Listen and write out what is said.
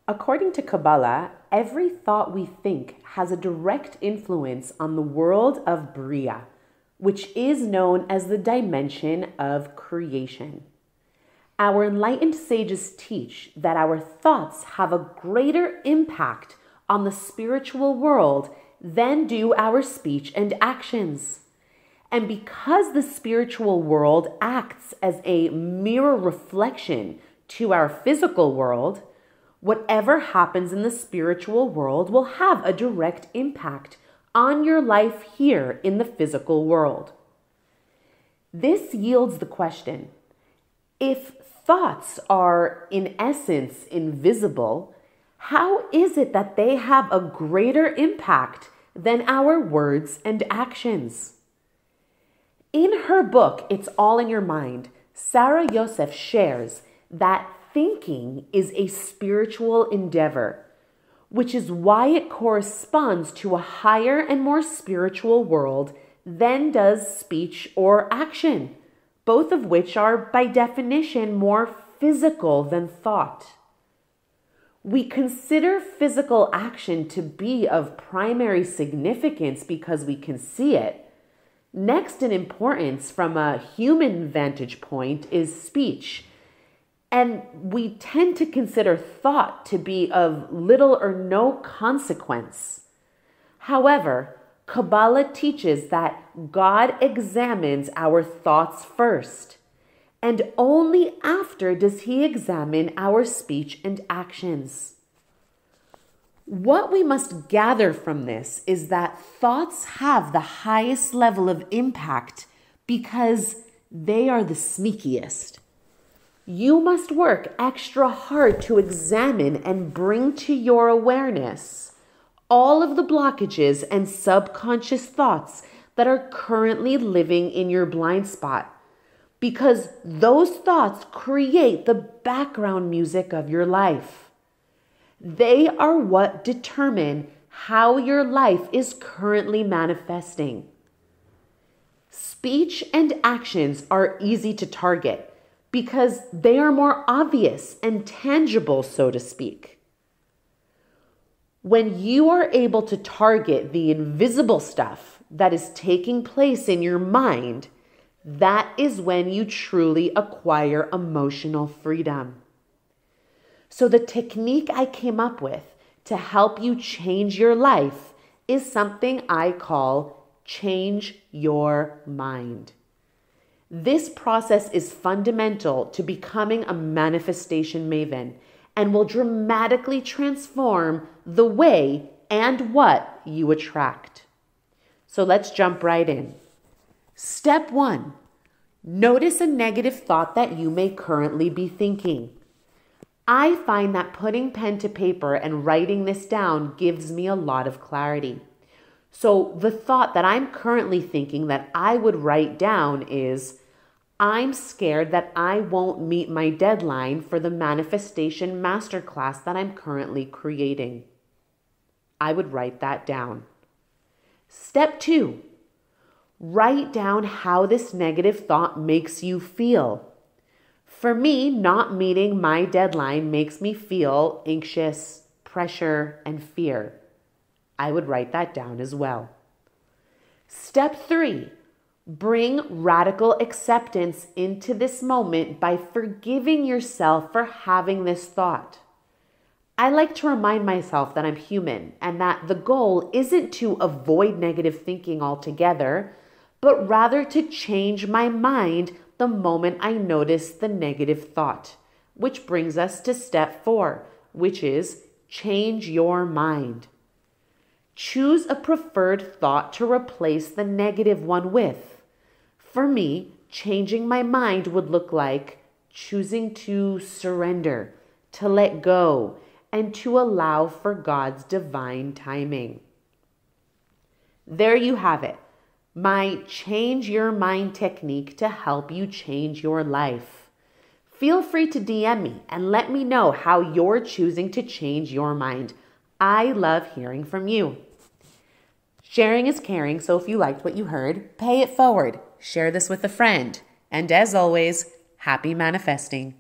According to Kabbalah, every thought we think has a direct influence on the world of Bria, which is known as the dimension of creation. Our enlightened sages teach that our thoughts have a greater impact on the spiritual world than do our speech and actions. And because the spiritual world acts as a mirror reflection to our physical world, whatever happens in the spiritual world will have a direct impact on your life here in the physical world. This yields the question, if thoughts are in essence invisible, how is it that they have a greater impact than our words and actions? In her book, It's All in Your Mind, Sarah Yosef shares that thinking is a spiritual endeavor, which is why it corresponds to a higher and more spiritual world than does speech or action, both of which are by definition more physical than thought. We consider physical action to be of primary significance because we can see it. Next in importance from a human vantage point is speech. And we tend to consider thought to be of little or no consequence. However, Kabbalah teaches that God examines our thoughts first, and only after does He examine our speech and actions. What we must gather from this is that thoughts have the highest level of impact because they are the sneakiest. You must work extra hard to examine and bring to your awareness all of the blockages and subconscious thoughts that are currently living in your blind spot, because those thoughts create the background music of your life. They are what determine how your life is currently manifesting. Speech and actions are easy to target because they are more obvious and tangible, so to speak. When you are able to target the invisible stuff that is taking place in your mind, that is when you truly acquire emotional freedom. So the technique I came up with to help you change your life is something I call change your mind. This process is fundamental to becoming a manifestation maven and will dramatically transform the way and what you attract. So let's jump right in. Step 1, notice a negative thought that you may currently be thinking. I find that putting pen to paper and writing this down gives me a lot of clarity. So the thought that I'm currently thinking that I would write down is, I'm scared that I won't meet my deadline for the manifestation masterclass that I'm currently creating. I would write that down. Step 2, write down how this negative thought makes you feel. For me, not meeting my deadline makes me feel anxious, pressure, and fear. I would write that down as well. Step 3, bring radical acceptance into this moment by forgiving yourself for having this thought. I like to remind myself that I'm human and that the goal isn't to avoid negative thinking altogether, but rather to change my mind the moment I notice the negative thought, which brings us to step 4, which is change your mind. Choose a preferred thought to replace the negative one with. For me, changing my mind would look like choosing to surrender, to let go, and to allow for God's divine timing. There you have it, my change your mind technique to help you change your life. Feel free to DM me and let me know how you're choosing to change your mind. I love hearing from you. Sharing is caring, so if you liked what you heard, pay it forward. Share this with a friend. And as always, happy manifesting.